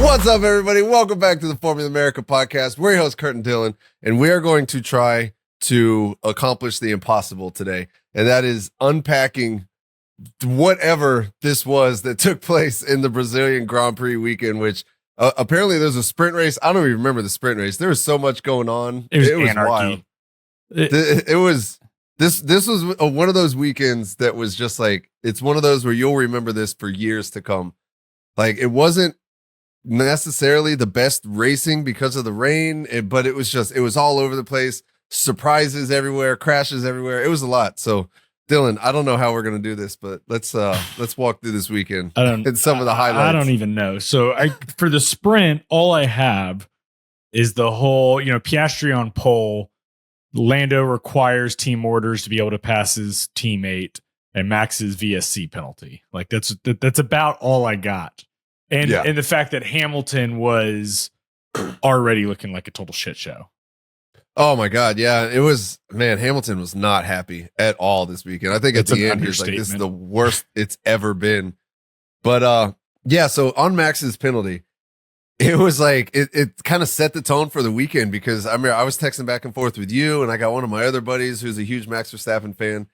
What's up, everybody? Welcome back to the Formula America podcast. We're your hosts, Kurt and Dylan, and we are going to try to accomplish the impossible today, and that is unpacking whatever this was that took place in the Brazilian Grand Prix weekend, which apparently there's a sprint race. I don't even remember the sprint race. There was so much going on. It was anarchy. Wild. It was this was one of those weekends that was just like, it's one of those where you'll remember this for years to come. Like, it wasn't necessarily the best racing because of the rain, but it was all over the place. Surprises everywhere, crashes everywhere. It was a lot. So, Dylan, I don't know how we're gonna do this, but let's walk through this weekend and some of the highlights. I don't even know. So, for the sprint, all I have is the whole, Piastri on pole. Lando requires team orders to be able to pass his teammate, and Max's VSC penalty. Like, that's about all I got. And the fact that Hamilton was already looking like a total shit show. Oh my God. Yeah. It was, man, Hamilton was not happy at all this weekend. I think at the end, he's like, this is the worst it's ever been. But so on Max's penalty, it was like, it kind of set the tone for the weekend, because I mean, I was texting back and forth with you, and I got one of my other buddies who's a huge Max Verstappen fan.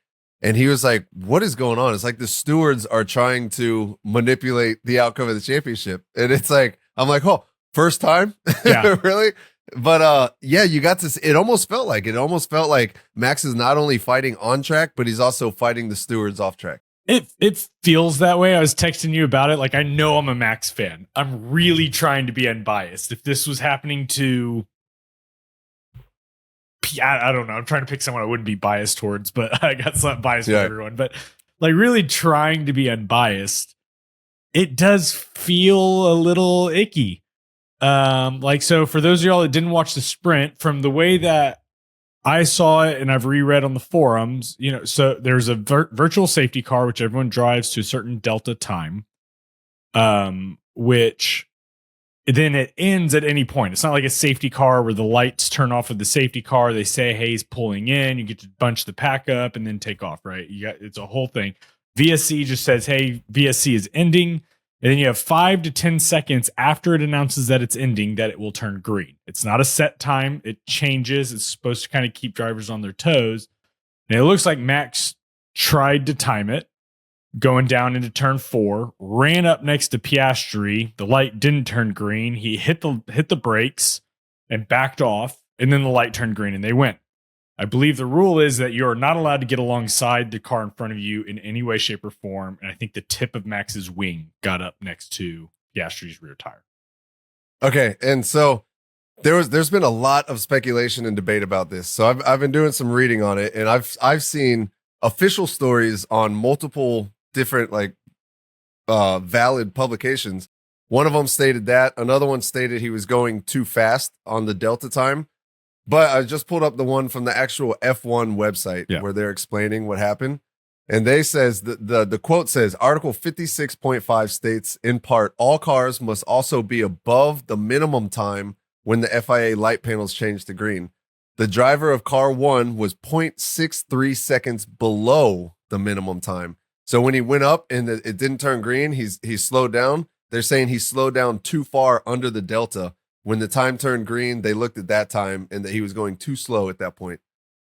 And he was like, what is going on? It's like the stewards are trying to manipulate the outcome of the championship. And it's like, I'm like, oh, first time? Yeah. Really? But you got to, it almost felt like Max is not only fighting on track, but he's also fighting the stewards off track. It feels that way. I was texting you about it. Like, I know I'm a Max fan. I'm really trying to be unbiased. If this was happening to, I don't know. I'm trying to pick someone I wouldn't be biased towards, but I got some bias for everyone. But like, really trying to be unbiased, it does feel a little icky. So for those of y'all that didn't watch the sprint, from the way that I saw it and I've reread on the forums, so there's a virtual safety car, which everyone drives to a certain delta time, which then it ends at any point. It's not like a safety car where the lights turn off with the safety car. They say, hey, he's pulling in. You get to bunch the pack up and then take off, right? It's a whole thing. VSC just says, hey, VSC is ending. And then you have 5 to 10 seconds after it announces that it's ending that it will turn green. It's not a set time. It changes. It's supposed to kind of keep drivers on their toes. And it looks like Max tried to time it, going down into turn 4, ran up next to Piastri. The light didn't turn green. He hit the brakes and backed off, and then the light turned green and they went. I believe the rule is that you're not allowed to get alongside the car in front of you in any way, shape, or form. And I think the tip of Max's wing got up next to Piastri's rear tire. Okay, and so there's been a lot of speculation and debate about this. So I've been doing some reading on it, and I've seen official stories on multiple different valid publications. One of them stated that, another one stated he was going too fast on the delta time. But I just pulled up the one from the actual F1 website where they're explaining what happened. And they says the quote says, Article 56.5 states, in part, all cars must also be above the minimum time when the FIA light panels change to green. The driver of car 1 was 0.63 seconds below the minimum time. So when he went up and it didn't turn green, he slowed down. They're saying he slowed down too far under the delta. When the time turned green, they looked at that time and that he was going too slow at that point.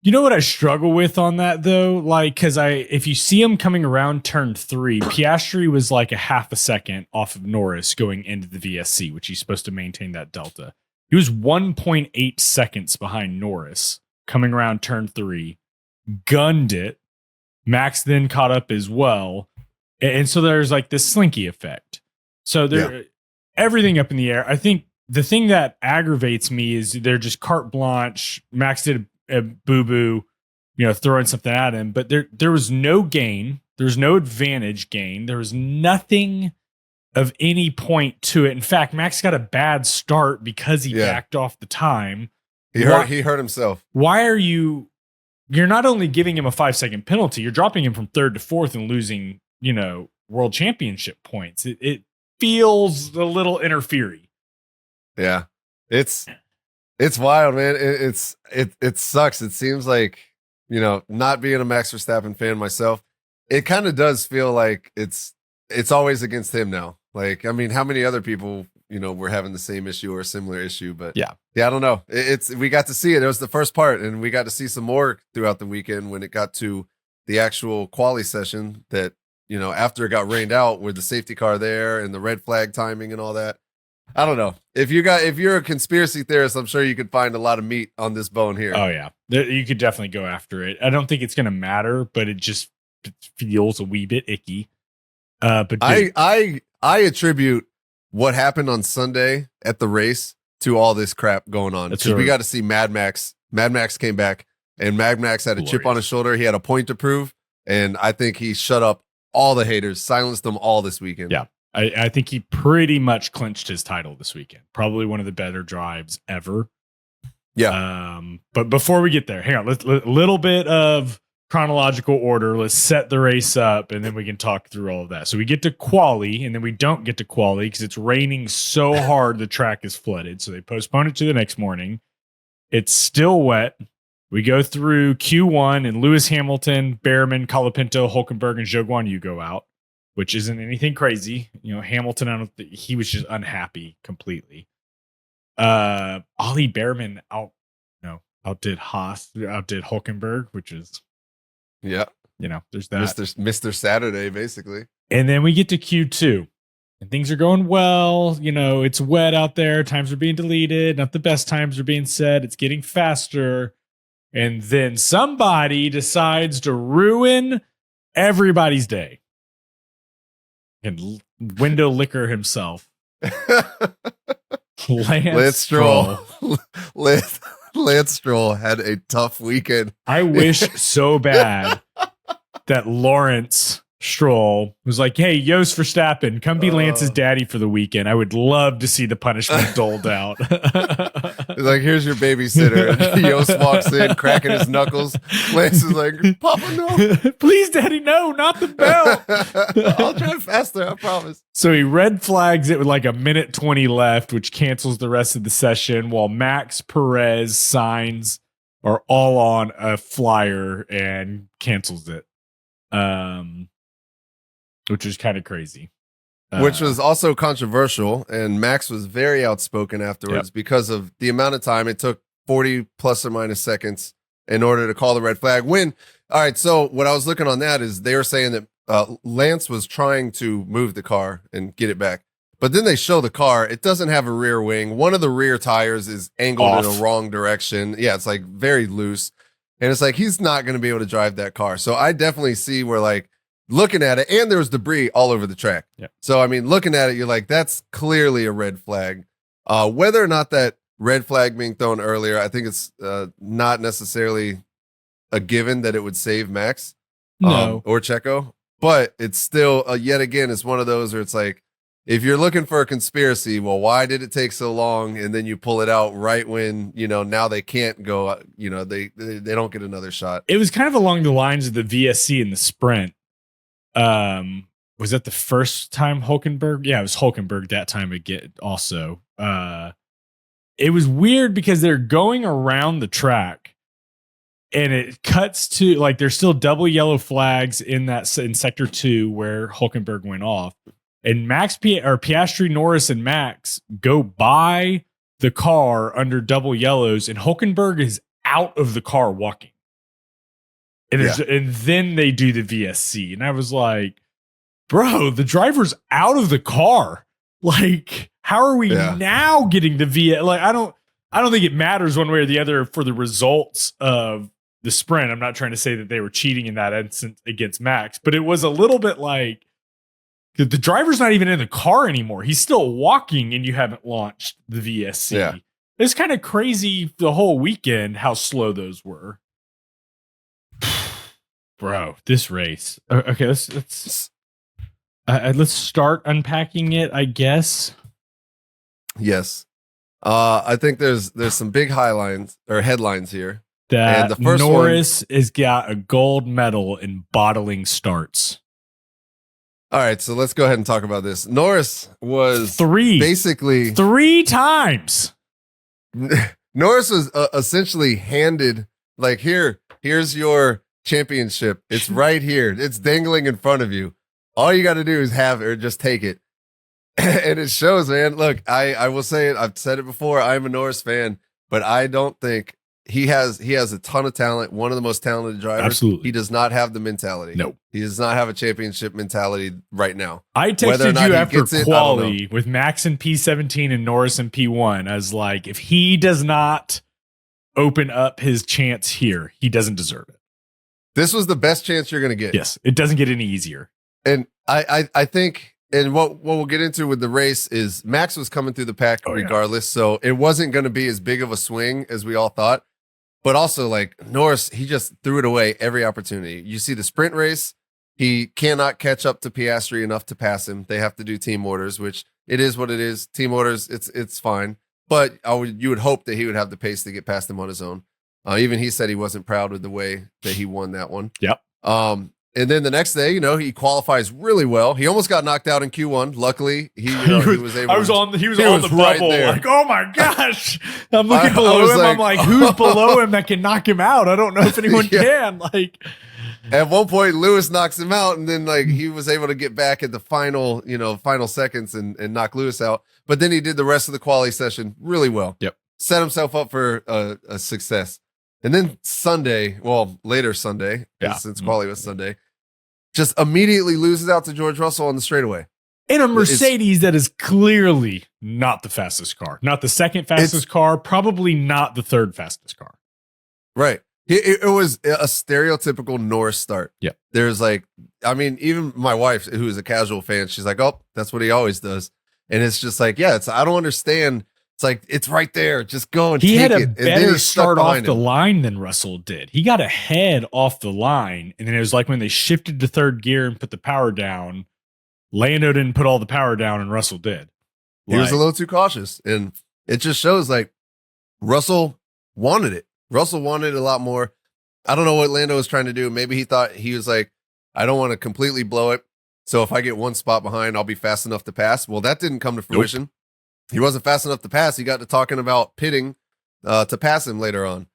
You know what I struggle with on that, though? Because if you see him coming around turn 3, Piastri was like a half a second off of Norris going into the VSC, which he's supposed to maintain that delta. He was 1.8 seconds behind Norris coming around turn 3, gunned it. Max then caught up as well. And so there's like this slinky effect. So everything up in the air. I think the thing that aggravates me is they're just carte blanche. Max did a boo-boo, throwing something at him, but there was no gain. There was no advantage gain. There was nothing of any point to it. In fact, Max got a bad start because he backed off the time. He hurt himself. Why are you're not only giving him a 5-second penalty, you're dropping him from 3rd to 4th and losing, world championship points. It feels a little interfering. Yeah, it's wild, man. It sucks. It seems like, not being a Max Verstappen fan myself, it kind of does feel like it's always against him now. Like, I mean, how many other people we're having the same issue or a similar issue. But yeah, I don't know. We got to see it. It was the first part, and we got to see some more throughout the weekend when it got to the actual quali session that, after it got rained out with the safety car there and the red flag timing and all that. I don't know. If you're a conspiracy theorist, I'm sure you could find a lot of meat on this bone here. Oh yeah. You could definitely go after it. I don't think it's going to matter, but it feels a wee bit icky. But I attribute what happened on Sunday at the race to all this crap going on. Because we got to see Mad Max. Mad Max came back, and Mad Max had a chip on his shoulder. He had a point to prove, and I think he shut up all the haters, silenced them all this weekend. Yeah. I think he pretty much clinched his title this weekend. Probably one of the better drives ever. Yeah. But before we get there, hang on. Let's little bit of chronological order. Let's set the race up, and then we can talk through all of that. So we get to quali, and then we don't get to quali because it's raining so hard the track is flooded. So they postpone it to the next morning. It's still wet. We go through Q1, and Lewis Hamilton, Behrman, Colapinto, Hulkenberg, and Zhou Guanyu go out, which isn't anything crazy. Hamilton, he was just unhappy completely. Ollie Behrman outdid Haas, outdid Hulkenberg, which is, there's that. Mr. Saturday, basically. And then we get to Q2 and things are going well. It's wet out there. Times are being deleted. Not the best times are being set. It's getting faster. And then somebody decides to ruin everybody's day. And window licker himself. Lance Stroll. Lance Stroll had a tough weekend. I wish so bad that Lawrence Stroll was like, hey, Jos Verstappen, come be Lance's daddy for the weekend. I would love to see the punishment doled out. He's like, here's your babysitter. And Jos walks in, cracking his knuckles. Lance is like, Papa, no. Please, Daddy, no, not the belt. I'll drive faster, I promise. So he red flags it with like a minute 20 left, which cancels the rest of the session, while Max, Perez, Sainz are all on a flyer and cancels it. Which is kind of crazy. Which was also controversial, and Max was very outspoken afterwards because of the amount of time it took, 40 plus or minus seconds, in order to call the red flag. All right, so what I was looking on that is they were saying that Lance was trying to move the car and get it back. But then they show the car. It doesn't have a rear wing. One of the rear tires is angled in a wrong direction. Yeah, it's like very loose. And it's like he's not going to be able to drive that car. So I definitely see where, like, looking at it, and there was debris all over the track. Yeah. So, I mean, looking at it, you're like, that's clearly a red flag. Whether or not that red flag being thrown earlier, I think it's not necessarily a given that it would save Max or Checo. But it's still, yet again, it's one of those where it's like, if you're looking for a conspiracy, well, why did it take so long? And then you pull it out right when, now they can't go, they don't get another shot. It was kind of along the lines of the VSC in the sprint. Was that the first time Hulkenberg? Yeah, it was Hulkenberg that time again also. It was weird because they're going around the track and it cuts to, like, there's still double yellow flags in sector 2 where Hulkenberg went off. And Piastri, Norris, and Max go by the car under double yellows, and Hulkenberg is out of the car walking. And then they do the VSC. And I was like, bro, the driver's out of the car. Like, how are we now getting the VSC? Like, I don't think it matters one way or the other for the results of the sprint. I'm not trying to say that they were cheating in that instance against Max, but it was a little bit like, the driver's not even in the car anymore. He's still walking, and you haven't launched the VSC. Yeah. It's kind of crazy the whole weekend how slow those were. Bro, this race. Okay, let's start unpacking it, I guess. Yes. I think there's some big headlines here. That the first Norris has got a gold medal in bottling starts. All right, so let's go ahead and talk about this. Norris was basically three times. Norris was essentially handed, like, here's your championship. It's right here. It's dangling in front of you. All you got to do is have it or just take it. And it shows, man. Look, I will say it. I've said it before. I'm a Norris fan, but I don't think he has a ton of talent. One of the most talented drivers. Absolutely. He does not have the mentality. No. He does not have a championship mentality right now. I texted you after quali with Max in P17 and Norris in P1 as like, if he does not open up his chance here, he doesn't deserve it. This was the best chance you're going to get. Yes, it doesn't get any easier. And I think, and what we'll get into with the race is Max was coming through the pack regardless, so it wasn't going to be as big of a swing as we all thought. But also, like, Norris, he just threw it away every opportunity. You see the sprint race, he cannot catch up to Piastri enough to pass him. They have to do team orders, which it is what it is. Team orders, it's fine. But you would hope that he would have the pace to get past him on his own. Even he said he wasn't proud of the way that he won that one. Yep. And then the next day, he qualifies really well. He almost got knocked out in Q1. Luckily, he was able. He was on the bubble. Right, like, oh my gosh! I'm looking below him. I'm like, who's below him that can knock him out? I don't know if anyone can. Like, at one point, Lewis knocks him out, and then like he was able to get back at the final seconds and knock Lewis out. But then he did the rest of the quali session really well. Yep. Set himself up for a success. And then later Sunday, since quali was Sunday, just immediately loses out to George Russell on the straightaway. In a Mercedes that is clearly not the fastest car. Not the second fastest car, probably not the third fastest car. Right. It was a stereotypical Norris start. Yeah. There's even my wife, who's a casual fan, she's like, oh, that's what he always does. And it's just like, I don't understand. It's like, it's right there. Just go and he take had it. a better start off the line than Russell did. He got ahead off the line. And then it was like when they shifted to third gear and put the power down, Lando didn't put all the power down and Russell did. He was a little too cautious. And it just shows like Russell wanted it. Russell wanted it a lot more. I don't know what Lando was trying to do. Maybe he thought he was like, I don't want to completely blow it. So if I get one spot behind, I'll be fast enough to pass. Well, that didn't come to fruition. Nope. He wasn't fast enough to pass. He got to talking about pitting to pass him later on.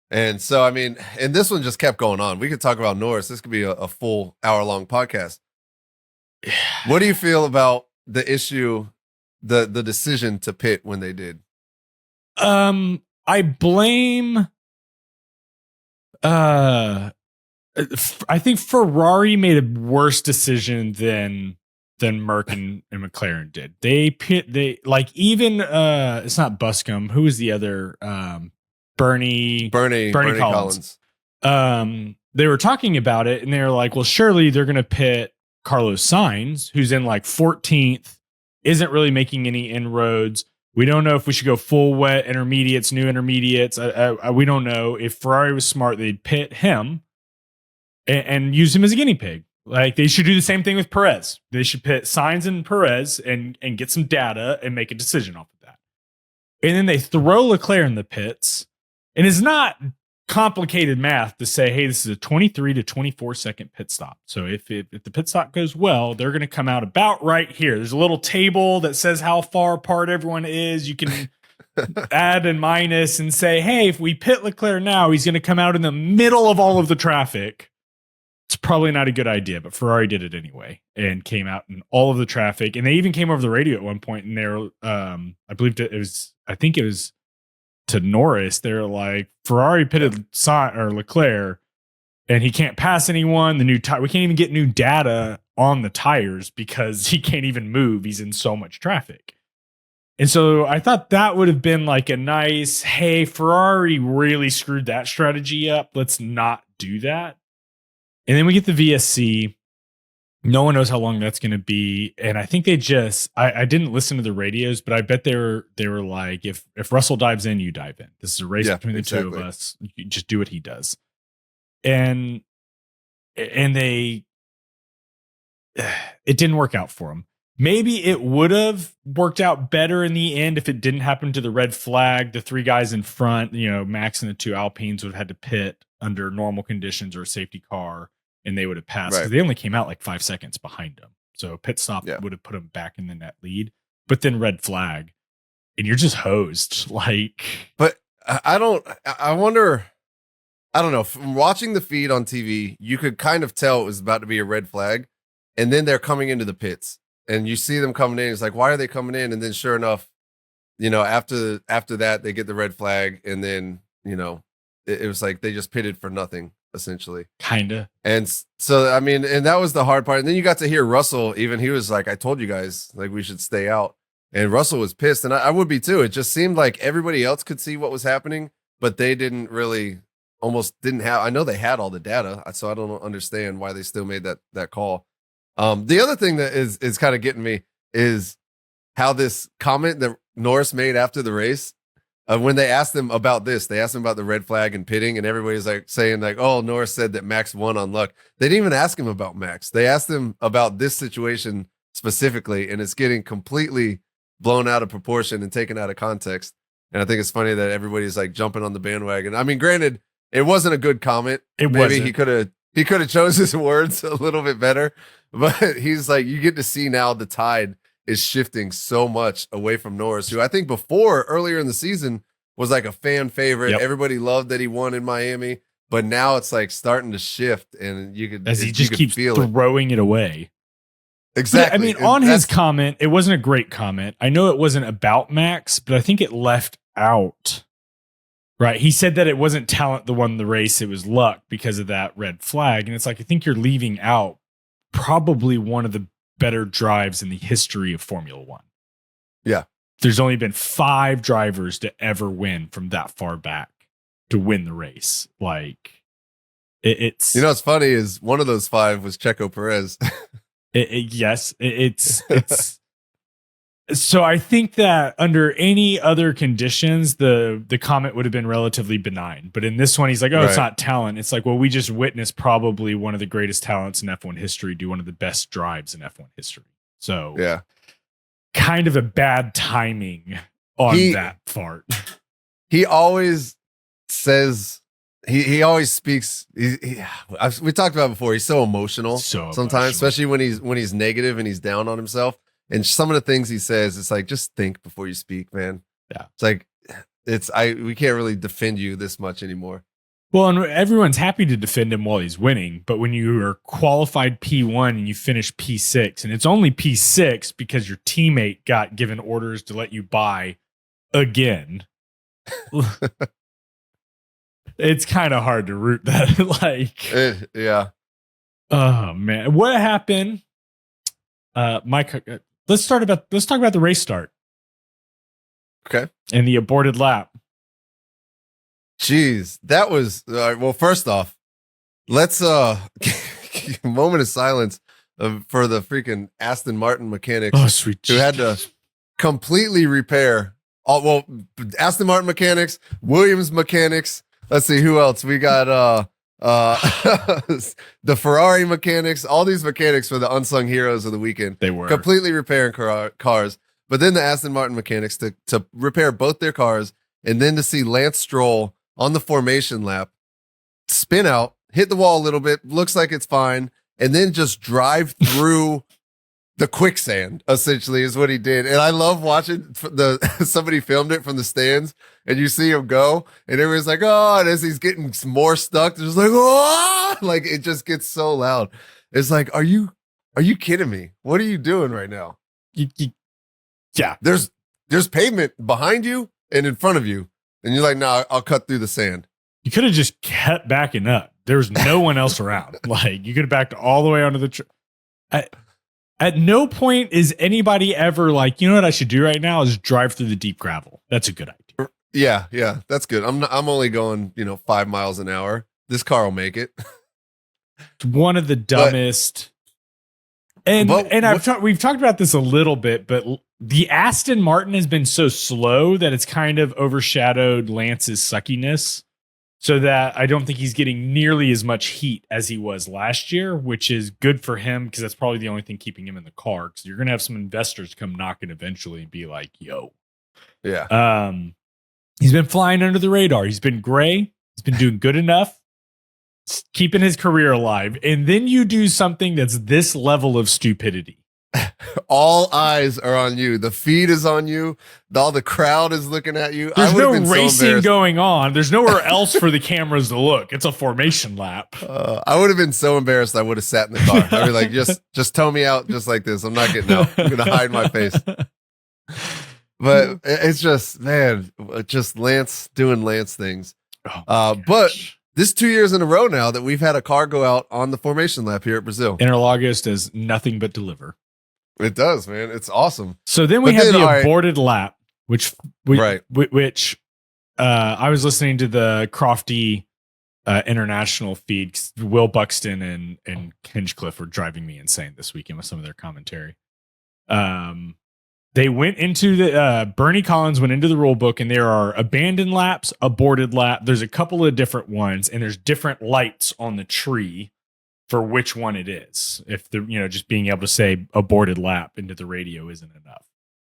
And so, and this one just kept going on. We could talk about Norris. This could be a full hour-long podcast. What do you feel about the issue, the decision to pit when they did? I blame... I think Ferrari made a worse decision than Merck and McLaren did. It's not Buscombe. Who was the other? Bernie Collins. They were talking about it and they were like, well, surely they're going to pit Carlos Sainz, who's in like 14th, isn't really making any inroads. We don't know if we should go full wet intermediates, new intermediates. We don't know. If Ferrari was smart, they'd pit him and use him as a guinea pig. Like, they should do the same thing with Perez. They should pit Sainz and Perez and get some data and make a decision off of that. And then they throw Leclerc in the pits. And it's not complicated math to say, hey, this is a 23 to 24 second pit stop. So if the pit stop goes well, they're going to come out about right here. There's a little table that says how far apart everyone is. You can add and minus and say, hey, if we pit Leclerc now, he's going to come out in the middle of all of the traffic. It's probably not a good idea, but Ferrari did it anyway and came out in all of the traffic. And they even came over the radio at one point and they're, I think it was to Norris. They're like, Ferrari pitted Leclerc and he can't pass anyone. We can't even get new data on the tires because he can't even move. He's in so much traffic. And so I thought that would have been like a nice, hey, Ferrari really screwed that strategy up. Let's not do that. And then we get the VSC. No one knows how long that's going to be. And I think they just, I didn't listen to the radios, but I bet they were like, if Russell dives in, you dive in. This is a race between the two of us. You just do what he does. And it didn't work out for him. Maybe it would have worked out better in the end if it didn't happen to the red flag. The three guys in front, Max and the two Alpines would have had to pit under normal conditions or a safety car, and they would have passed because they only came out like 5 seconds behind them. So pit stop would have put them back in the net lead. But then red flag, and you're just hosed. But I wonder. I don't know. From watching the feed on TV, you could kind of tell it was about to be a red flag, and then they're coming into the pits. and you see them coming in. It's like, why are they coming in? And then sure enough, after that, they get the red flag, and then it was like they just pitted for nothing, essentially. Kinda. And so, I mean, and that was the hard part. And then you got to hear Russell, even he was like, I told you guys, like, we should stay out. And Russell was pissed. And I would be too. It just seemed like everybody else could see what was happening, but they didn't have, I know they had all the data. So I don't understand why they still made that call. The other thing that is kind of getting me is how this comment that Norris made after the race, when they asked him about this, they asked him about the red flag and pitting, and everybody's like saying like, oh, Norris said that Max won on luck. They didn't even ask him about Max. They asked him about this situation specifically, and it's getting completely blown out of proportion and taken out of context. And I think it's funny that everybody's like jumping on the bandwagon. I mean, granted, it wasn't a good comment. Maybe he could have chose his words a little bit better, but he's like, you get to see now the tide is shifting so much away from Norris, who I think earlier in the season was like a fan favorite. Yep. Everybody loved that he won in Miami, but now it's like starting to shift, and he just keeps throwing it away. Exactly. Yeah, I mean, on his comment, it wasn't a great comment. I know it wasn't about Max, but I think it left out. Right. He said that it wasn't talent that won the race. It was luck because of that red flag. And it's like, I think you're leaving out probably one of the better drives in the history of Formula One. Yeah. There's only been 5 drivers to ever win from that far back to win the race. Like it's, what's funny is one of those 5 was Checo Perez. Yes, it's so I think that under any other conditions, the comment would have been relatively benign. But in this one, he's like, oh, It's not talent. It's like, well, we just witnessed probably one of the greatest talents in F1 history do one of the best drives in F1 history. So yeah, kind of a bad timing on that part. He always says, he always speaks. We talked about it before. He's so emotional sometimes, especially when he's negative and he's down on himself. And some of the things he says, it's like, just think before you speak, man. Yeah. It's like, we can't really defend you this much anymore. Well, and everyone's happy to defend him while he's winning. But when you are qualified P1 and you finish P6, and it's only P6 because your teammate got given orders to let you buy again, it's kind of hard to root that. Yeah. Oh, man. What happened? Mike, let's talk about the race start. Okay. And the aborted lap. Jeez, that was well. First off, let's a moment of silence for the freaking Aston Martin mechanics who had to completely repair Aston Martin mechanics, Williams mechanics. Let's see who else we got. The Ferrari mechanics, all these mechanics were the unsung heroes of the weekend. They were completely repairing cars, but then the Aston Martin mechanics to repair both their cars, and then to see Lance Stroll on the formation lap spin out, hit the wall a little bit, looks like it's fine, and then just drive through the quicksand, essentially, is what he did. And I love watching somebody filmed it from the stands, and you see him go, and everyone's like, oh, and as he's getting more stuck, they're just like, oh, like it just gets so loud. It's like, are you kidding me? What are you doing right now? Yeah. There's pavement behind you and in front of you, and you're like, no, I'll cut through the sand. You could have just kept backing up. There was no one else around. Like, you could have backed all the way onto the at no point is anybody ever like, you know what I should do right now is drive through the deep gravel. That's a good idea. Yeah, that's good. I'm only going, 5 miles an hour. This car will make it. It's one of the dumbest. We've talked about this a little bit, but the Aston Martin has been so slow that it's kind of overshadowed Lance's suckiness. So that I don't think he's getting nearly as much heat as he was last year, which is good for him because that's probably the only thing keeping him in the car. Because you're going to have some investors come knocking eventually and be like, "Yo, yeah." He's been flying under the radar. He's been gray. He's been doing good enough, keeping his career alive. And then you do something that's this level of stupidity. all eyes are on you. The feed is on you. All the crowd is looking at you. There's no racing going on. There's nowhere else for the cameras to look. It's a formation lap. I would have been so embarrassed. I would have sat in the car. I'd be like, just tow me out just like this. I'm not getting out. I'm going to hide my face. But it's just, man, just Lance doing Lance things. But this 2 years in a row now that we've had a car go out on the formation lap here at Brazil. Interlagos does nothing but deliver. It does, man. It's awesome. So then we have the aborted lap, which I was listening to the Crofty international feed. Will Buxton and Hinchcliffe were driving me insane this weekend with some of their commentary. They went into the Bernie Collins went into the rule book, and there are abandoned laps, aborted lap. There's a couple of different ones, and there's different lights on the tree for which one it is. If the just being able to say aborted lap into the radio isn't enough.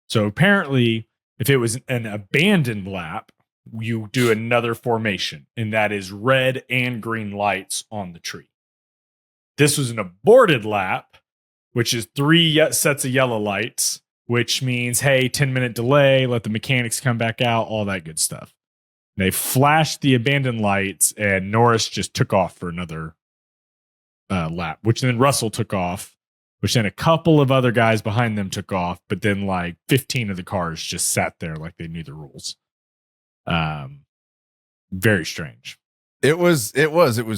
So apparently, if it was an abandoned lap, you do another formation, and that is red and green lights on the tree. This was an aborted lap, which is 3 sets of yellow lights, which means, hey, 10-minute delay, let the mechanics come back out, all that good stuff. They flashed the abandoned lights, and Norris just took off for another lap, which then Russell took off, which then a couple of other guys behind them took off, but then like 15 of the cars just sat there like they knew the rules. Very strange. It was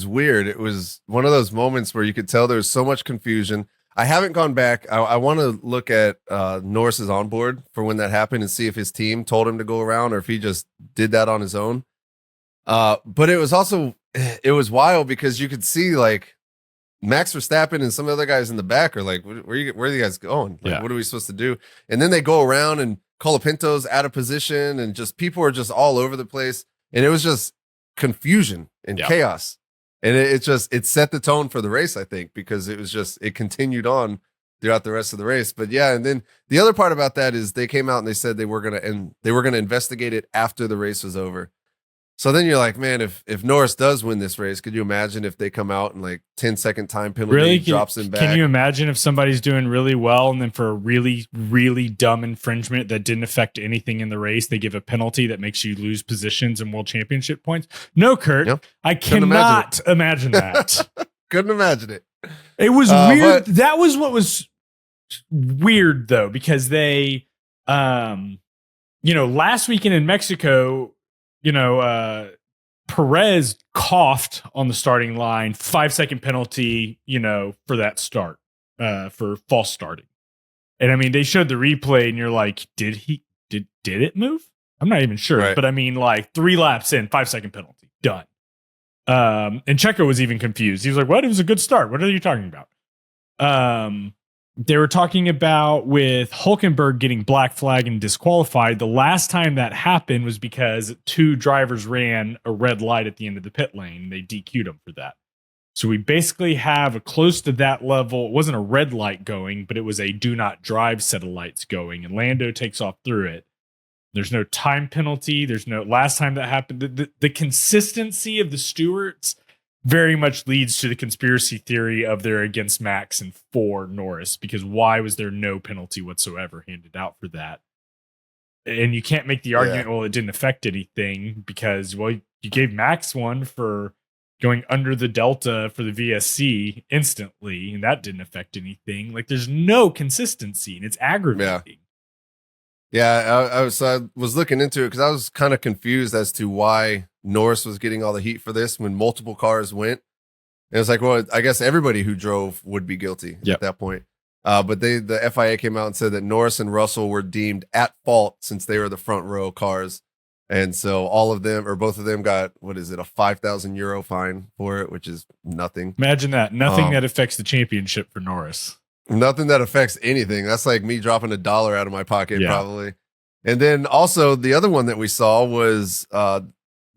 weird. It was one of those moments where you could tell there's so much confusion. I haven't gone back. I want to look at Norris's onboard for when that happened and see if his team told him to go around or if he just did that on his own. But it was wild because you could see like Max Verstappen and some other guys in the back are like, where are you guys going? Like, What are we supposed to do? And then they go around and Colapinto's out of position and just people are just all over the place. And it was just confusion and chaos. And it set the tone for the race, I think, because it continued on throughout the rest of the race. But yeah, and then the other part about that is they came out and they said they were gonna investigate it after the race was over. So then you're like, man, if Norris does win this race, could you imagine if they come out and like 10-second time penalty drops him back? Can you imagine if somebody's doing really well and then for a really, really dumb infringement that didn't affect anything in the race, they give a penalty that makes you lose positions and world championship points? No, Kurt, I cannot imagine that. Couldn't imagine it. It was weird. That was what was weird though, because they, last weekend in Mexico, Perez coughed on the starting line, 5-second penalty, for that start, for false starting. And I mean, they showed the replay and you're like, did it move? I'm not even sure. Right. But I mean, like 3 laps in, 5-second penalty, done. And Checo was even confused. He was like, what? It was a good start. What are you talking about? They were talking about with Hulkenberg getting black flag and disqualified. The last time that happened was because 2 drivers ran a red light at the end of the pit lane. They DQ'd him for that. So we basically have a close to that level. It wasn't a red light going, but it was a do not drive set of lights going. And Lando takes off through it. There's no time penalty. There's no last time that happened. The consistency of the stewards very much leads to the conspiracy theory of they're against Max and for Norris, because why was there no penalty whatsoever handed out for that? And you can't make the argument, well, it didn't affect anything because, well, you gave Max one for going under the Delta for the VSC instantly, and that didn't affect anything. Like, there's no consistency, and it's aggravating. Yeah, I was looking into it because I was kind of confused as to why Norris was getting all the heat for this when multiple cars went. And it's like, well, I guess everybody who drove would be guilty at that point. But the FIA came out and said that Norris and Russell were deemed at fault since they were the front row cars. And so all of them or both of them got, what is it, a 5,000 euro fine for it, which is nothing. Imagine that. Nothing that affects the championship for Norris. Nothing that affects anything. That's like me dropping $1 out of my pocket, probably. And then also the other one that we saw was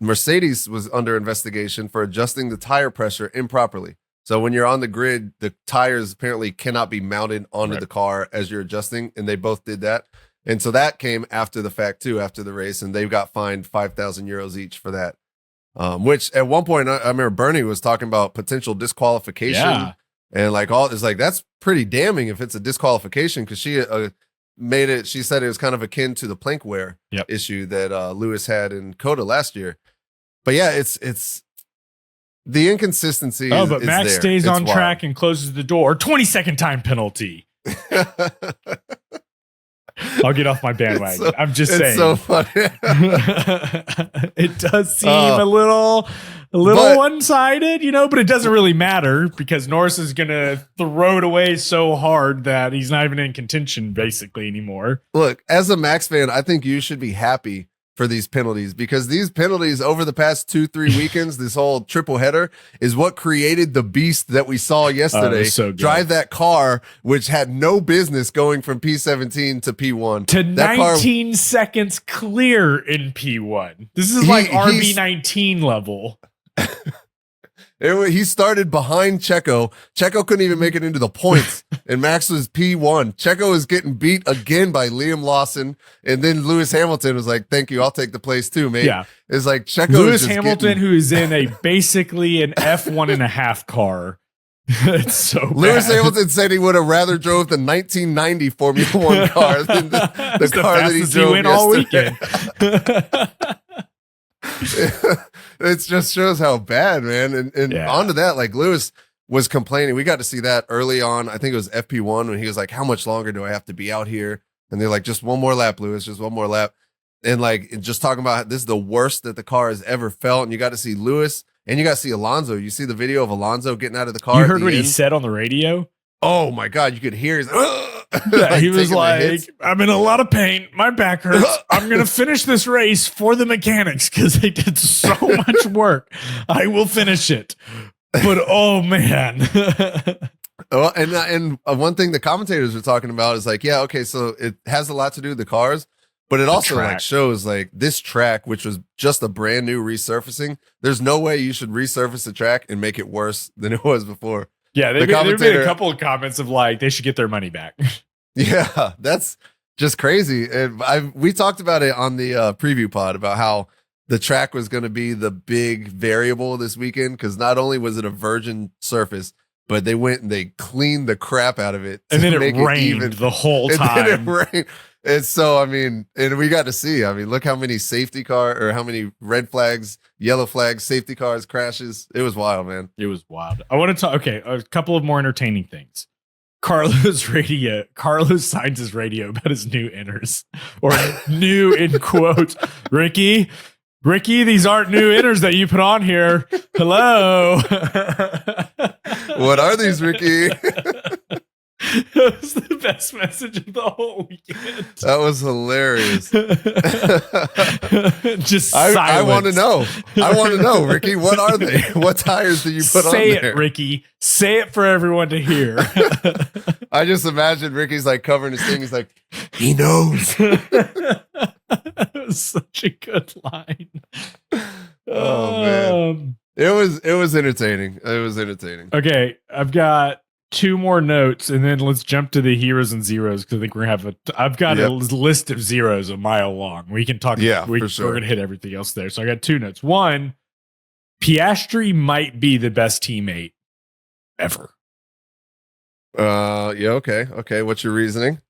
Mercedes was under investigation for adjusting the tire pressure improperly. So when you're on the grid, the tires apparently cannot be mounted onto the car as you're adjusting, and they both did that. And so that came after the fact too, after the race, and they got fined 5,000 euros each for that. Which at one point, I remember Bernie was talking about potential disqualification And like all it's like that's pretty damning if it's a disqualification because she made it. She said it was kind of akin to the plank wear issue that Lewis had in Coda last year. But yeah, it's the inconsistency. Oh, but Max stays on wild. track and closes the door. 20-second time penalty. I'll get off my bandwagon. I'm just saying. It's so funny. It does seem a little one-sided, but it doesn't really matter because Norris is going to throw it away so hard that he's not even in contention basically anymore. Look, as a Max fan, I think you should be happy for these penalties because these penalties over the past 2-3 weekends, this whole triple header is what created the beast that we saw yesterday. So drive that car, which had no business going from P17 to P1 to 19 seconds clear in P1. This is like RB19 level. He started behind Checo. Checo couldn't even make it into the points, and Max was P1. Checo was getting beat again by Liam Lawson, and then Lewis Hamilton was like, "Thank you, I'll take the place too, mate." Yeah, it's like Checo. Lewis Hamilton, who is in basically an F1.5 car. It's so bad. Lewis Hamilton said he would have rather drove the 1990 Formula One car than the car that he drove yesterday. All weekend. It just shows how bad, man. And onto that, like Lewis was complaining. We got to see that early on. I think it was FP1 when he was like, "How much longer do I have to be out here?" And they're like, "Just one more lap, Lewis, just one more lap." And like just talking about this is the worst that the car has ever felt. And you got to see Lewis and you got to see Alonso. You see the video of Alonso getting out of the car. You heard what he said on the radio? Oh my God, you could hear his yeah, he was like, "I'm in a lot of pain. My back hurts. I'm going to finish this race for the mechanics because they did so much work. I will finish it." But oh man. Oh, and one thing the commentators were talking about is like, yeah, okay, so it has a lot to do with the cars, but it also like shows like this track, which was just a brand new resurfacing. There's no way you should resurface the track and make it worse than it was before. Yeah, they made a couple of comments of like they should get their money back. Yeah, that's just crazy. And we talked about it on the preview pod about how the track was going to be the big variable this weekend because not only was it a virgin surface, but they went and they cleaned the crap out of it. And then it rained the whole time. And then it rained. And so, I mean, and we got to see, I mean, look how many how many red flags, yellow flags, safety cars, crashes. It was wild, man. It was wild. I want to talk, a couple of more entertaining things. Carlos signs his radio about his new inners, or new in quotes. Ricky, these aren't new inners that you put on here. Hello. What are these, Ricky? That was the best message of the whole weekend. That was hilarious. Just I want to know. I want to know, Ricky. What are they? What tires do you put on there? Say it, Ricky. Say it for everyone to hear. I just imagine Ricky's like covering his thing. He's like, he knows. That was such a good line. Oh man, it was entertaining. It was entertaining. Okay, I've got two more notes, and then let's jump to the heroes and zeros because I think we're gonna have I've got a list of zeros a mile long. We can talk. Yeah, for sure. We're gonna hit everything else there. So I got two notes. One, Piastri might be the best teammate ever. Yeah. Okay. What's your reasoning?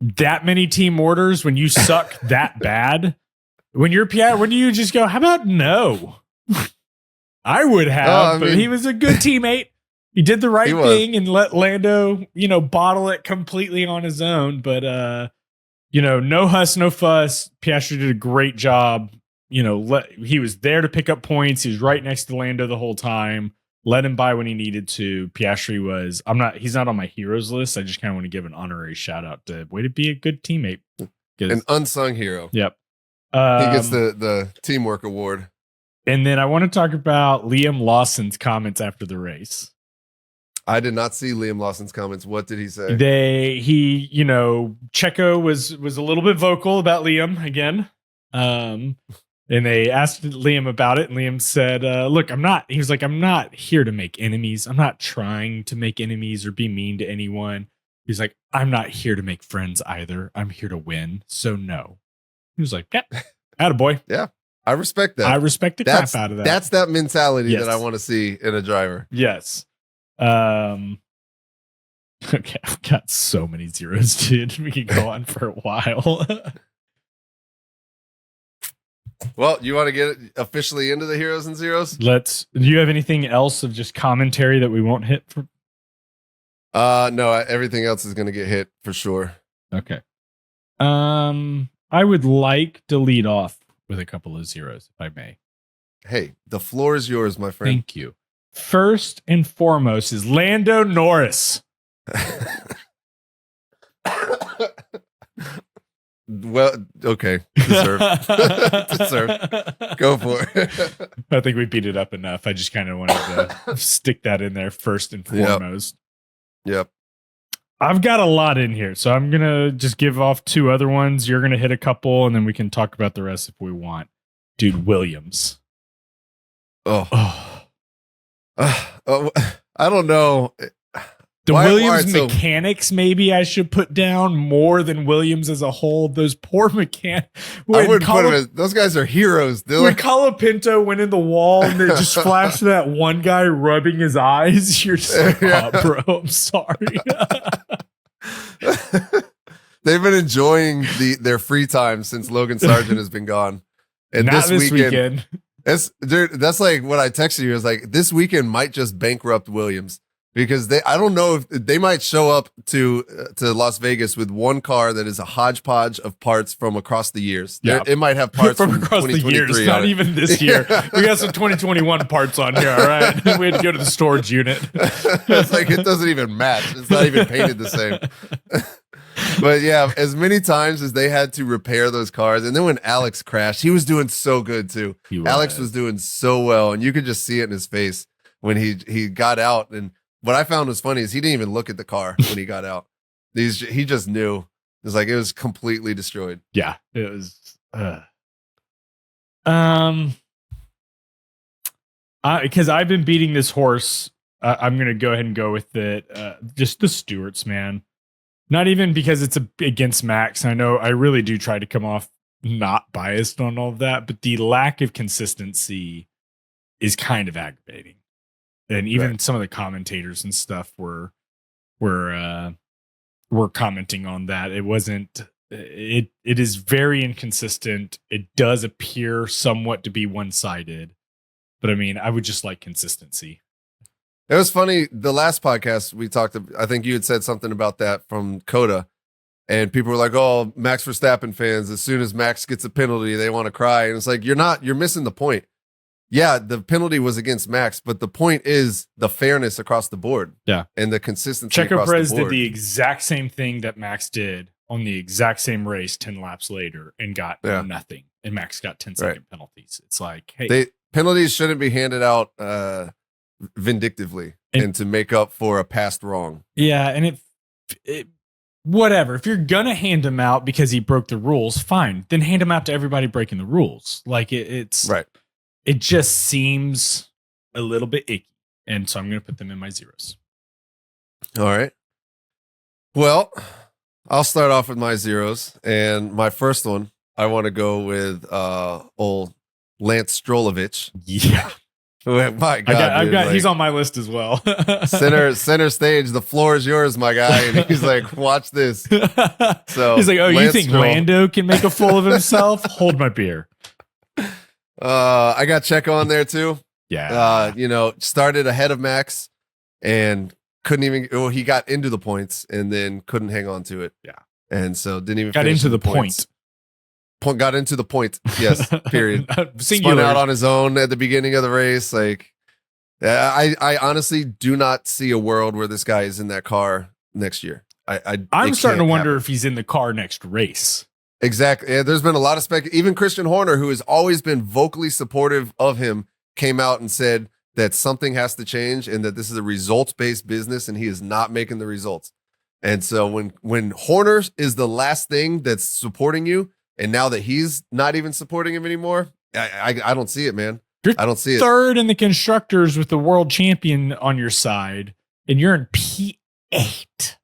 That many team orders when you suck that bad. When you're Piastri, when do you just go? How about no? I would have, but he was a good teammate. He did the right thing and let Lando, bottle it completely on his own. But, no huss, no fuss. Piastri did a great job. He was there to pick up points. He was right next to Lando the whole time. Let him by when he needed to. Piastri he's not on my heroes list. I just kind of want to give an honorary shout out to way to be a good teammate. An unsung hero. Yep. He gets the teamwork award. And then I want to talk about Liam Lawson's comments after the race. I did not see Liam Lawson's comments. What did he say? Checo was a little bit vocal about Liam again. And they asked Liam about it. And Liam said, look, I'm not here to make enemies. I'm not trying to make enemies or be mean to anyone. He's like, I'm not here to make friends either. I'm here to win. So no. He was like, yeah, attaboy. Yeah. I respect that. I respect the crap out of that. That's that mentality that I want to see in a driver. Yes. Okay, I've got so many zeros, dude. We could go on for a while. Well, you want to get officially into the heroes and zeros? Do you have anything else of just commentary that we won't hit for? No, everything else is going to get hit for sure. Okay. I would like to lead off with a couple of zeros, if I may. Hey, the floor is yours, my friend. Thank you. First and foremost is Lando Norris. Well, okay. Deserve. Go for it. I think we beat it up enough. I just kind of wanted to stick that in there first and foremost. Yep. I've got a lot in here, so I'm going to just give off two other ones. You're going to hit a couple, and then we can talk about the rest if we want. Dude, Williams. I don't know. The Williams mechanics, maybe I should put down more than Williams as a whole. Those poor mechanics. I wouldn't put them as, those guys are heroes, Dylan. When Colapinto went in the wall and they just flashed that one guy rubbing his eyes, you're just like, oh, bro, I'm sorry. They've been enjoying their free time since Logan Sargent has been gone. And Not this weekend. That's like what I texted you. Is like, this weekend might just bankrupt Williams. Because I don't know if they might show up to Las Vegas with one car that is a hodgepodge of parts from across the years. Yeah. It might have parts from across the years, not even this year. We got some 2021 parts on here. All right, we had to go to the storage unit. It's like it doesn't even match. It's not even painted the same. But yeah, as many times as they had to repair those cars, and then when Alex crashed, he was doing so good too. Alex was doing so well, and you could just see it in his face when he got out. And what I found was funny is he didn't even look at the car when he got out. He just knew. It was like it was completely destroyed. Yeah, it was. Because I've been beating this horse. I'm going to go ahead and go with it. Just the Stewarts, man. Not even because it's against Max. I know I really do try to come off not biased on all of that, but the lack of consistency is kind of aggravating. And even some of the commentators and stuff were commenting on that. It wasn't. It is very inconsistent. It does appear somewhat to be one-sided, but I mean, I would just like consistency. It was funny. The last podcast we talked, I think you had said something about that from Coda, and people were like, "Oh, Max Verstappen fans, as soon as Max gets a penalty, they want to cry." And it's like, you're missing the point. Yeah, the penalty was against Max, but the point is the fairness across the board. Yeah. And the consistency Checo across Perez the board. did the exact same thing that Max did on the exact same race 10 laps later and got nothing. And Max got 10-second penalties. It's like, hey. Penalties shouldn't be handed out vindictively and to make up for a past wrong. Yeah, and it whatever. If you're going to hand him out because he broke the rules, fine. Then hand him out to everybody breaking the rules. Like, it's... Right. It just seems a little bit icky. And so I'm going to put them in my zeros. All right. Well, I'll start off with my zeros. And my first one, I want to go with old Lance Strolovich. Yeah. My God, he's on my list as well. center stage. The floor is yours, my guy. And he's like, watch this. So he's like, oh, you think Lando can make a fool of himself? Hold my beer. I got Checo on there too. Yeah. Started ahead of Max and couldn't even, he got into the points and then couldn't hang on to it. Yeah. And so didn't even got into the point. Got into the point. Yes. Period. Spun out on his own at the beginning of the race. Like, I honestly do not see a world where this guy is in that car next year. I'm starting to wonder if he's in the car next race. Exactly. Yeah, there's been a lot of even Christian Horner, who has always been vocally supportive of him, came out and said that something has to change and that this is a results-based business and he is not making the results. And so when Horner is the last thing that's supporting you, and now that he's not even supporting him anymore, I don't see it, man. I don't see it. Third in the constructors with the world champion on your side, and you're in P8.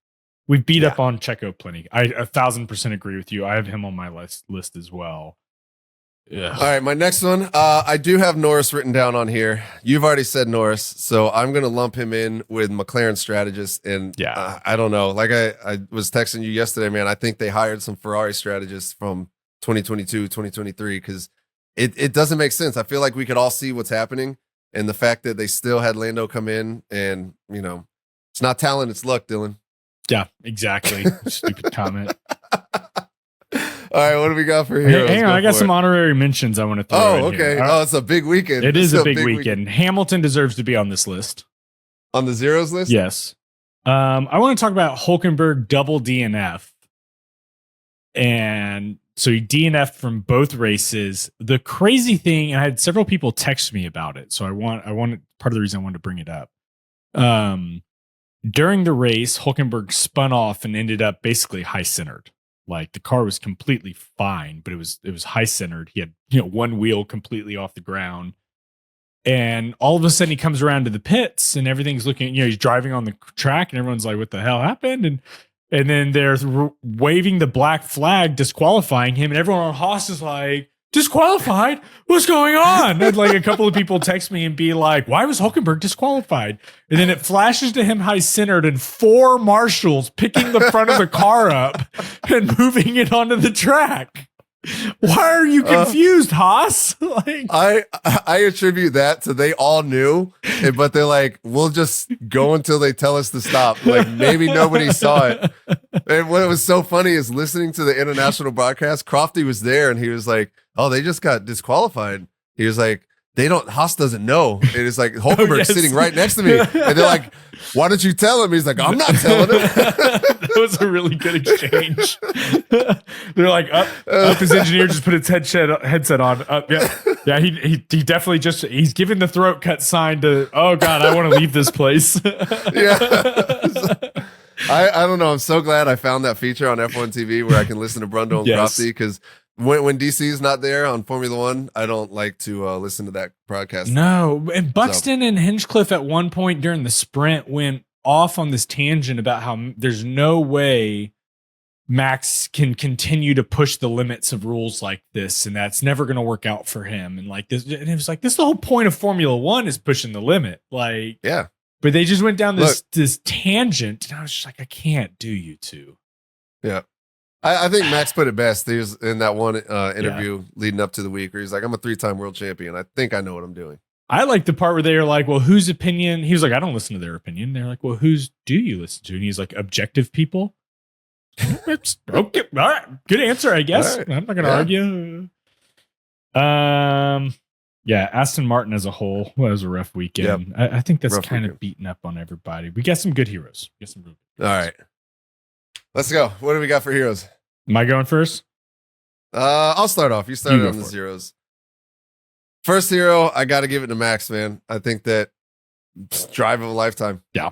We've beat up on Checo plenty. I 1,000% agree with you. I have him on my list as well. Ugh. All right, my next one. I do have Norris written down on here. You've already said Norris, so I'm going to lump him in with McLaren strategist. And I don't know. Like I was texting you yesterday, man. I think they hired some Ferrari strategists from 2022, 2023, because it doesn't make sense. I feel like we could all see what's happening, and the fact that they still had Lando come in, and it's not talent, it's luck, Dylan. Yeah, exactly. Stupid comment. All right, what do we got for heroes? Hang on, I got some honorary mentions I want to throw. Oh, okay. Here. Oh, it's a big weekend. It is a big weekend. Hamilton deserves to be on this list. On the zeros list? Yes. I want to talk about Hulkenberg double DNF. And so he DNF'd from both races. The crazy thing, and I had several people text me about it. So I want part of the reason I wanted to bring it up. During the race, Hulkenberg spun off and ended up basically high centered. Like the car was completely fine, but it was high centered. He had one wheel completely off the ground, and all of a sudden he comes around to the pits, and everything's looking. He's driving on the track, and everyone's like, "What the hell happened?" And then they're waving the black flag, disqualifying him, and everyone on Haas is like, "Disqualified? What's going on?" And like a couple of people text me and be like, "Why was Hulkenberg disqualified?" And then it flashes to him high centered and 4 marshals picking the front of the car up and moving it onto the track. Why are you confused, Haas? Like, I attribute that to they all knew, but they're like, we'll just go until they tell us to stop. Like maybe nobody saw it. And what was so funny is listening to the international broadcast, Crofty was there and he was like, "Oh, they just got disqualified." He was like, Haas doesn't know. And it's like Hulkenberg's sitting right next to me. And they're like, "Why don't you tell him?" He's like, "I'm not telling him." That was a really good exchange. They're like, up his engineer just put his headset on. Yeah. He definitely he's giving the throat cut sign to, "Oh God, I want to leave this place." Yeah. I don't know. I'm so glad I found that feature on F1 TV where I can listen to Brundle and Crofty, because when DC is not there on Formula One, I don't like to listen to that broadcast. No, and Buxton and Hinchcliffe at one point during the sprint went off on this tangent about how there's no way Max can continue to push the limits of rules like this, and that's never going to work out for him. And like this, and it was like, this is the whole point of Formula One, is pushing the limit. Like, yeah. But they just went down this tangent, and I was just like, I can't do you two. Yeah. I think Max put it best. He was in that one interview leading up to the week where he's like, "I'm a 3-time world champion. I think I know what I'm doing." I like the part where they are like, "Well, whose opinion?" He was like, "I don't listen to their opinion." They're like, "Well, whose do you listen to?" And he's like, "Objective people." Okay, all right, good answer, I guess. Right. I'm not going to argue. Aston Martin as a whole was a rough weekend. Yep. I think that's kind of beaten up on everybody. We got some good heroes. All right. Let's go. What do we got for heroes? Am I going first? I'll start off. You started on the zeros. First hero, I got to give it to Max, man. I think that drive of a lifetime. Yeah.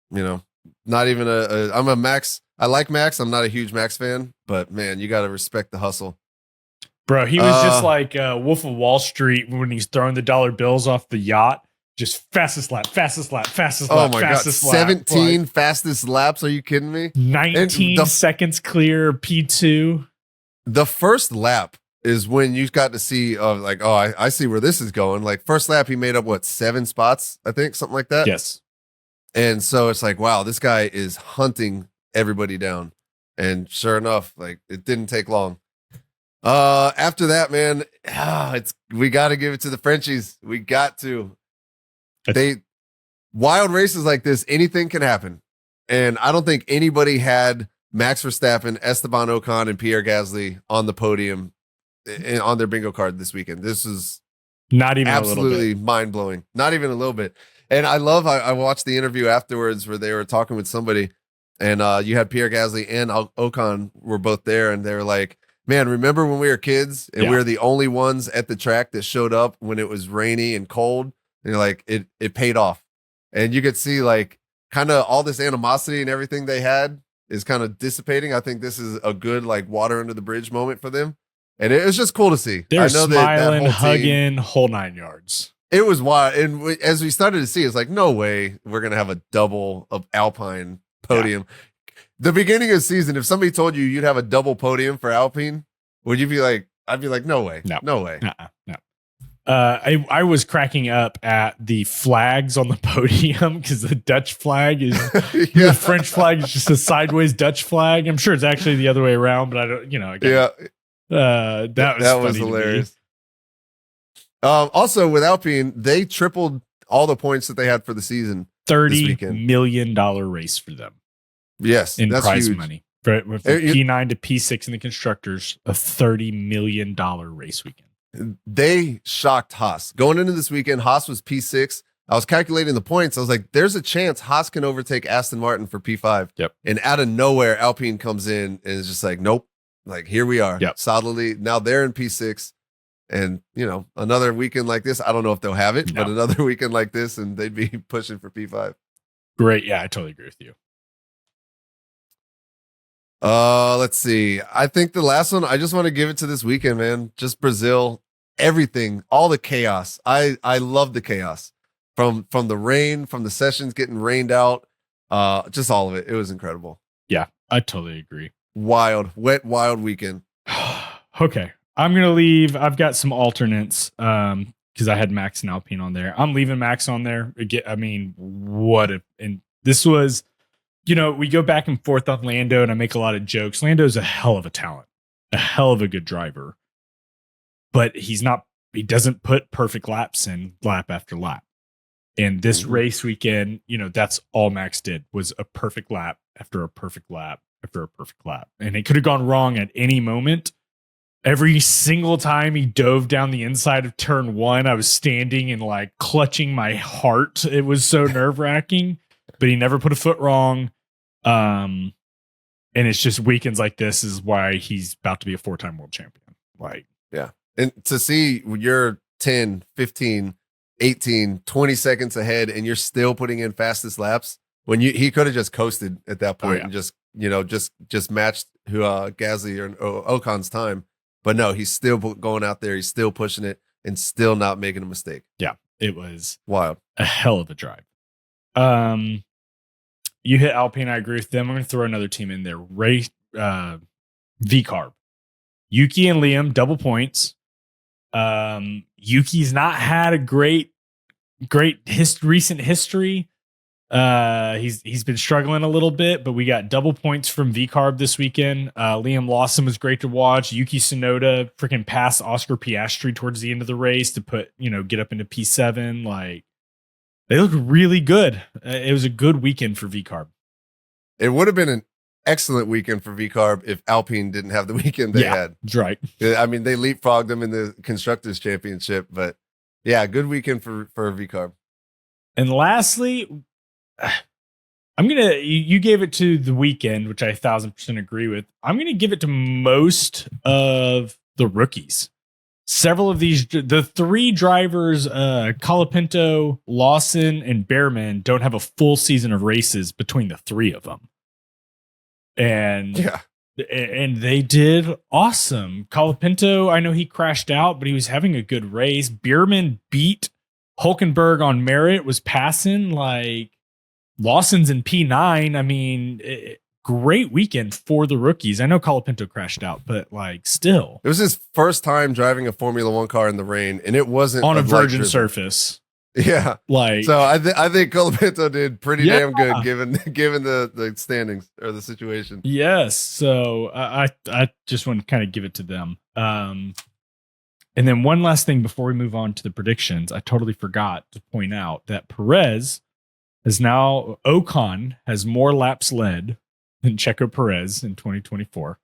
Not even I'm a Max. I like Max. I'm not a huge Max fan, but man, you got to respect the hustle. Bro, he was just like Wolf of Wall Street when he's throwing the dollar bills off the yacht. Just fastest lap. Oh my God. 17 fastest laps. Are you kidding me? 19 seconds clear P2. The first lap is when you got to see, I see where this is going. Like first lap, he made up 7 spots, I think, something like that. Yes. And so it's like, wow, this guy is hunting everybody down. And sure enough, like it didn't take long. After that, man, we got to give it to the Frenchies. We got to. Wild races like this, anything can happen. And I don't think anybody had Max Verstappen, Esteban Ocon, and Pierre Gasly on the podium on their bingo card this weekend. This is not even absolutely mind blowing. Not even a little bit. And I watched the interview afterwards where they were talking with somebody, and you had Pierre Gasly and Ocon were both there, and they were like, "Man, remember when we were kids and we were the only ones at the track that showed up when it was rainy and cold?" And you're like, it paid off. And you could see like kind of all this animosity and everything they had is kind of dissipating. I think this is a good like water under the bridge moment for them. And it was just cool to see. They're smiling, hugging, whole 9 yards. It was wild. And as we started to see, it's like, no way we're going to have a double of Alpine podium. Yeah. The beginning of the season, if somebody told you you'd have a double podium for Alpine, would you be like, I'd be like, no way. No way. No. I was cracking up at the flags on the podium because the Dutch flag is the French flag is just a sideways Dutch flag. I'm sure it's actually the other way around, but I don't, that was hilarious. Also with Alpine, they tripled all the points that they had for the season. $30 million race for them. Yes, in that's prize huge. money. From P9 to P6 in the constructors, a $30 million race weekend. They shocked Haas. Going into this weekend, Haas was P6. I was calculating the points. I was like, there's a chance Haas can overtake Aston Martin for P5. Yep. And out of nowhere, Alpine comes in and is just like, nope. Like, here we are. Yep. Solidly. Now they're in P6. And, another weekend like this, I don't know if they'll have it, but another weekend like this, and they'd be pushing for P5. Great. Yeah, I totally agree with you. Let's see. I think the last one, I just want to give it to this weekend, man. Just Brazil, everything, all the chaos. I love the chaos from the rain, from the sessions getting rained out. Just all of it. It was incredible. Yeah, I totally agree. Wild weekend. Okay. I'm going to leave. I've got some alternates because I had Max and Alpine on there. I'm leaving Max on there. I mean, and this was, we go back and forth on Lando and I make a lot of jokes. Lando's a hell of a talent, a hell of a good driver, but he doesn't put perfect laps in lap after lap. And this race weekend, that's all Max did was a perfect lap after a perfect lap after a perfect lap. And it could have gone wrong at any moment. Every single time he dove down the inside of turn 1, I was standing and like clutching my heart. It was so nerve wracking, but he never put a foot wrong. And it's just weekends like this is why he's about to be a 4-time world champion. Like, yeah. And to see you're 10, 15, 18, 20 seconds ahead and you're still putting in fastest laps when he could have just coasted at that point and just matched Gasly or Ocon's time. But no, he's still going out there. He's still pushing it and still not making a mistake. Yeah, it was wild. A hell of a drive. You hit Alpine. I agree with them. I'm going to throw another team in there. V-Carb. Yuki and Liam, double points. Yuki's not had a great recent history. He's been struggling a little bit, but we got double points from V-Carb this weekend. Liam Lawson was great to watch. Yuki Tsunoda freaking passed Oscar Piastri towards the end of the race to get up into P7. Like, they look really good. It was a good weekend for V-Carb. It would have been an excellent weekend for V-Carb if Alpine didn't have the weekend they had. That's right. I mean, they leapfrogged them in the Constructors Championship, but yeah, good weekend for V-Carb. And lastly, you gave it to the weekend, which I 1,000% agree with. I'm going to give it to most of the rookies. Several of the 3 drivers, Colapinto, Lawson, and Behrman, don't have a full season of races between the 3 of them. And they did awesome. Colapinto, I know he crashed out, but he was having a good race. Behrman beat Hulkenberg on merit, was passing. Like, Lawson's in P9. I mean, great weekend for the rookies. I know Colapinto crashed out, but like, still, it was his first time driving a Formula 1 car in the rain, and it wasn't on a virgin surface. Yeah, like, so I think Colapinto did pretty damn good given the standings or the situation. Yes, so I just want to kind of give it to them. And then one last thing before we move on to the predictions, I totally forgot to point out that Ocon has more laps led than Checo Perez in 2024.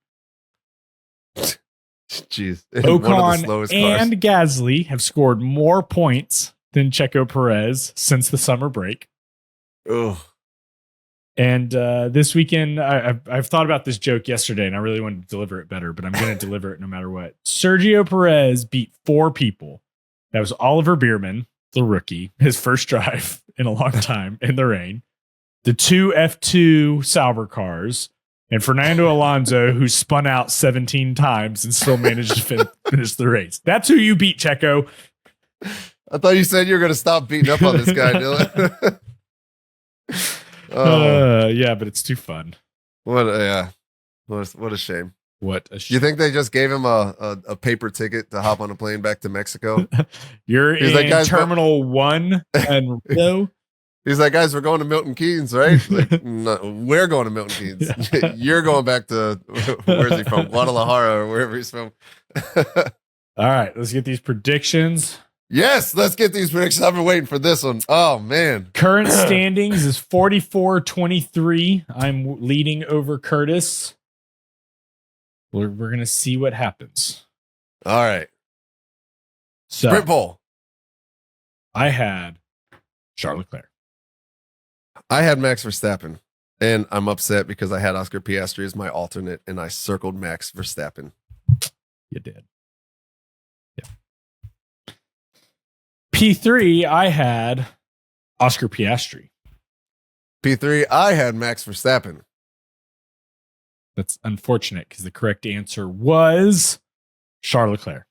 Jeez. Ocon and Gasly have scored more points than Checo Perez since the summer break. Oh. And this weekend, I've thought about this joke yesterday, and I really wanted to deliver it better, but I'm going to deliver it no matter what. Sergio Perez beat 4 people. That was Oliver Bierman, the rookie, his first drive in a long time in the rain. The 2 F2 Sauber cars, and Fernando Alonso, who spun out 17 times and still managed to finish the race. That's who you beat, Checo. I thought you said you were going to stop beating up on this guy, Dylan. Yeah, but it's too fun. What a shame. What a You think they just gave him a paper ticket to hop on a plane back to Mexico? You're in like, guys, Terminal 1 and Rio. He's like, guys, we're going to Milton Keynes, right? Like, no, we're going to Milton Keynes. You're going back to, where's he from? Guadalajara or wherever he's from. All right, let's get these predictions. Yes, let's get these predictions. I've been waiting for this one. Oh, man. Current standings is 44-23. I'm leading over Curtis. We're going to see what happens. All right. So, Sprint pole. I had Charles Leclerc. I had Max Verstappen, and I'm upset because I had Oscar Piastri as my alternate, and I circled Max Verstappen. You did. Yeah. P3, I had Oscar Piastri. P3, I had Max Verstappen. That's unfortunate because the correct answer was Charles Leclerc.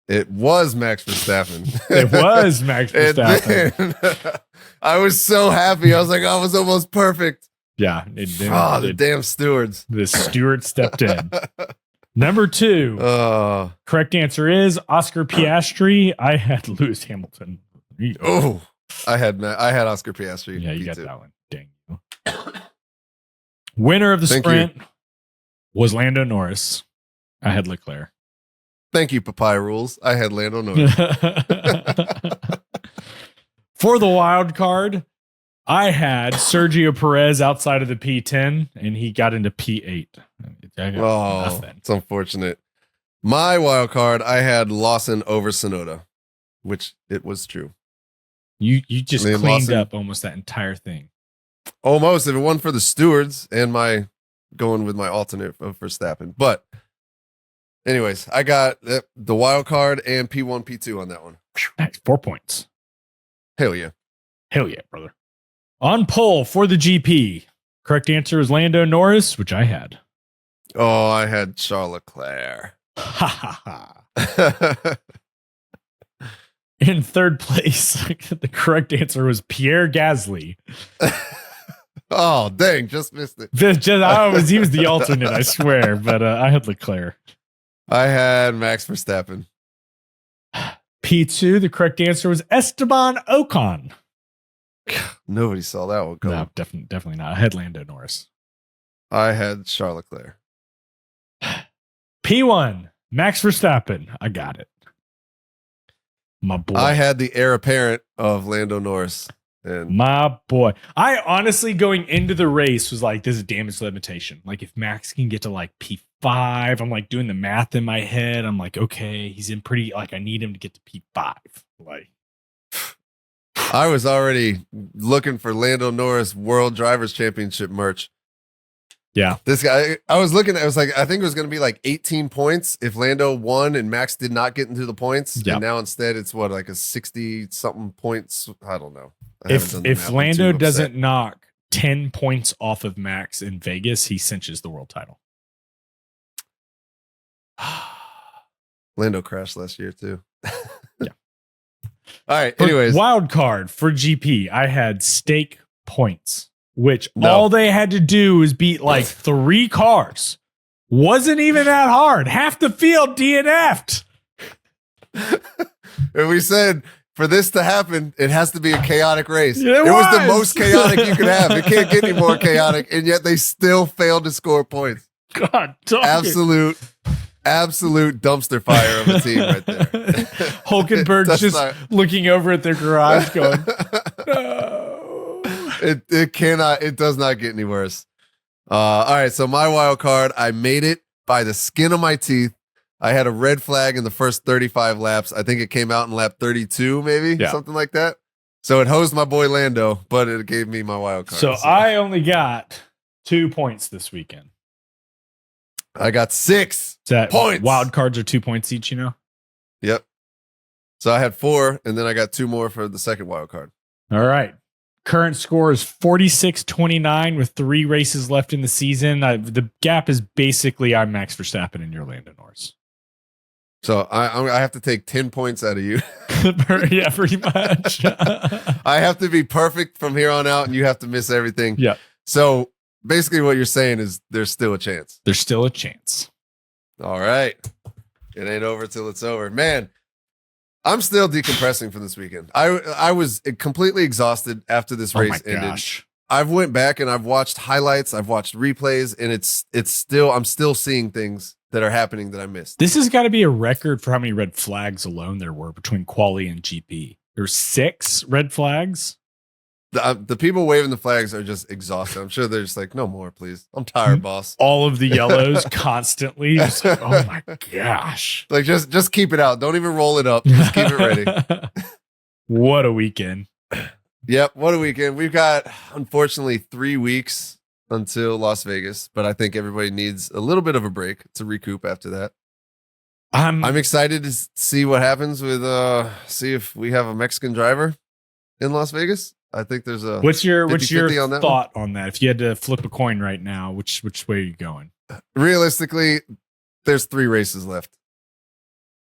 It was Max Verstappen. It was Max Verstappen. Then, I was so happy. I was like, I was almost perfect. Yeah. The damn stewards. The steward stepped in. Number 2. Correct answer is Oscar Piastri. I had Lewis Hamilton. Oh, I had Oscar Piastri. Yeah, you got that one. Dang. Winner of the sprint was Lando Norris. I had Leclerc. Thank you, Papaya Rules. I had Lando Norris. For the wild card, I had Sergio Perez outside of the P10, and he got into P8. It's unfortunate. My wild card, I had Lawson over Tsunoda, which it was true. You just cleaned up almost that entire thing. Almost, if it wasn't for the stewards and my going with my alternate for Verstappen. But anyways, I got the wild card and P1, P2 on that one. Nice. 4 points. Hell yeah. Hell yeah, brother. On pole for the GP. Correct answer is Lando Norris, which I had. Oh, I had Charles Leclerc. Ha ha ha. In third place, the correct answer was Pierre Gasly. Oh, dang, just missed it. He was the alternate, I swear, but I had Leclerc. I had Max Verstappen. P2, the correct answer was Esteban Ocon. Nobody saw that one coming. No, definitely not. I had Lando Norris. I had Charles Leclerc. P1, Max Verstappen. I got it. My boy. I had the heir apparent of Lando Norris. And my boy. I honestly, going into the race, was like, this is damage limitation. Like, if Max can get to like P5, I'm like doing the math in my head. I'm like, okay, he's in pretty, like, I need him to get to P5. Like, I was already looking for Lando Norris World Drivers Championship merch. Yeah. This guy, I was looking, I was like, I think it was going to be like 18 points if Lando won and Max did not get into the points. Yep. And now instead it's what, like a 60 something points. I don't know. If Lando doesn't knock 10 points off of Max in Vegas, he cinches the world title. Lando crashed last year too. Yeah. All right. Anyways, wild card for GP, I had stake points, which all they had to do was beat like 3 cars. Wasn't even that hard. Half the field DNF'd. And we said, for this to happen, it has to be a chaotic race. It was the most chaotic you could have. It can't get any more chaotic, and yet they still failed to score points. God, absolute dumpster fire of a team right there. Hulkenberg's just looking over at their garage going, no. It does not get any worse. All right, so my wild card, I made it by the skin of my teeth. I had a red flag in the first 35 laps. I think it came out in lap 32, maybe, something like that. So it hosed my boy Lando, but it gave me my wild card. So I only got 2 points this weekend. I got 6 points. Wild cards are 2 points each, you know? Yep. So I had 4, and then I got 2 more for the second wild card. All right. Current score is 46-29 with 3 races left in the season. The gap is basically I'm Max Verstappen and you're Lando Norris. So I have to take 10 points out of you. Yeah, pretty much. I have to be perfect from here on out, and you have to miss everything. Yeah. So basically what you're saying is there's still a chance. There's still a chance. All right. It ain't over till it's over. Man, I'm still decompressing from this weekend. I was completely exhausted after this race ended. Gosh. I've went back and I've watched highlights, I've watched replays, and I'm still seeing things that are happening that I missed. This has got to be a record for how many red flags alone there were between quali and GP. There's 6 red flags. The people waving the flags are just exhausted. I'm sure they're just like, no more, please. I'm tired, boss. All of the yellows constantly. Just like, oh my gosh. Like just keep it out. Don't even roll it up. Just keep it ready. What a weekend. Yep, what a weekend. We've got, unfortunately, 3 weeks until Las Vegas, but I think everybody needs a little bit of a break to recoup after that. I'm excited to see what happens with see if we have a Mexican driver in Las Vegas. I think there's a what's your on that thought on that? If you had to flip a coin right now, which way are you going? Realistically, there's 3 races left.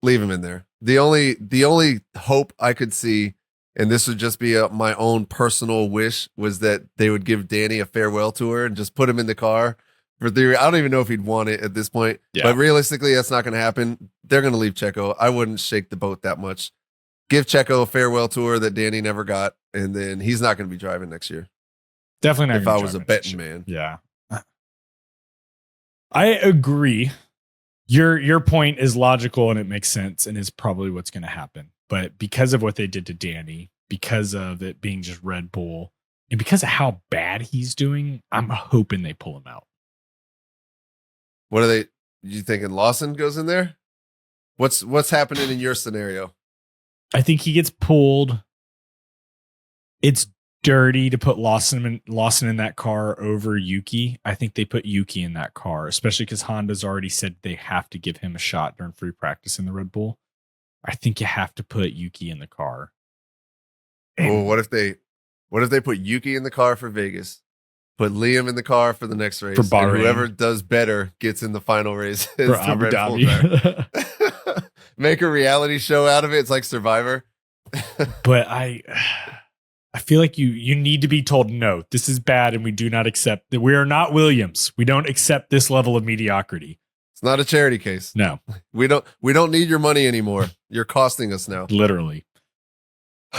Leave him in there. The only hope I could see, and this would just be my own personal wish, was that they would give Danny a farewell tour and just put him in the car for theory. I don't even know if he'd want it at this point, but realistically, that's not going to happen. They're going to leave Checo. I wouldn't shake the boat that much. Give Checo a farewell tour that Danny never got, and then he's not going to be driving next year. Definitely not. If I was a betting man. Yeah. I agree. Your point is logical and it makes sense and is probably what's going to happen. But because of what they did to Danny, because of it being just Red Bull, and because of how bad he's doing, I'm hoping they pull him out. What are they? You thinking Lawson goes in there? What's happening in your scenario? I think he gets pulled. It's dirty to put Lawson in that car over Yuki. I think they put Yuki in that car, especially because Honda's already said they have to give him a shot during free practice in the Red Bull. I think you have to put Yuki in the car. Well, what if they put Yuki in the car for Vegas, put Liam in the car for the next race, and whoever does better gets in the final race for Abu Dhabi. Make a reality show out of it. It's like Survivor. But I feel like you need to be told, no, this is bad and we do not accept that. We are not Williams. We don't accept this level of mediocrity. It's not a charity case. No. We don't need your money anymore. You're costing us now. Literally.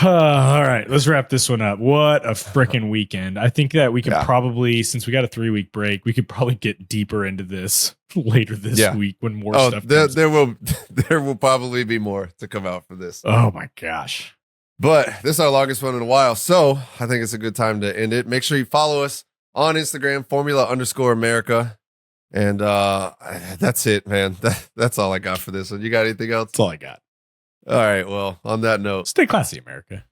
All right, let's wrap this one up. What a freaking weekend. I think that we could probably, since we got a 3-week break, we could probably get deeper into this later this week when more stuff comes. There will probably be more to come out for this. Oh my gosh. But this is our longest one in a while, so I think it's a good time to end it. Make sure you follow us on Instagram, Formula_America. And that's it, man. That's all I got for this one. You got anything else? That's all I got. All right. Well, on that note, stay classy, America.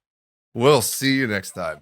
We'll see you next time.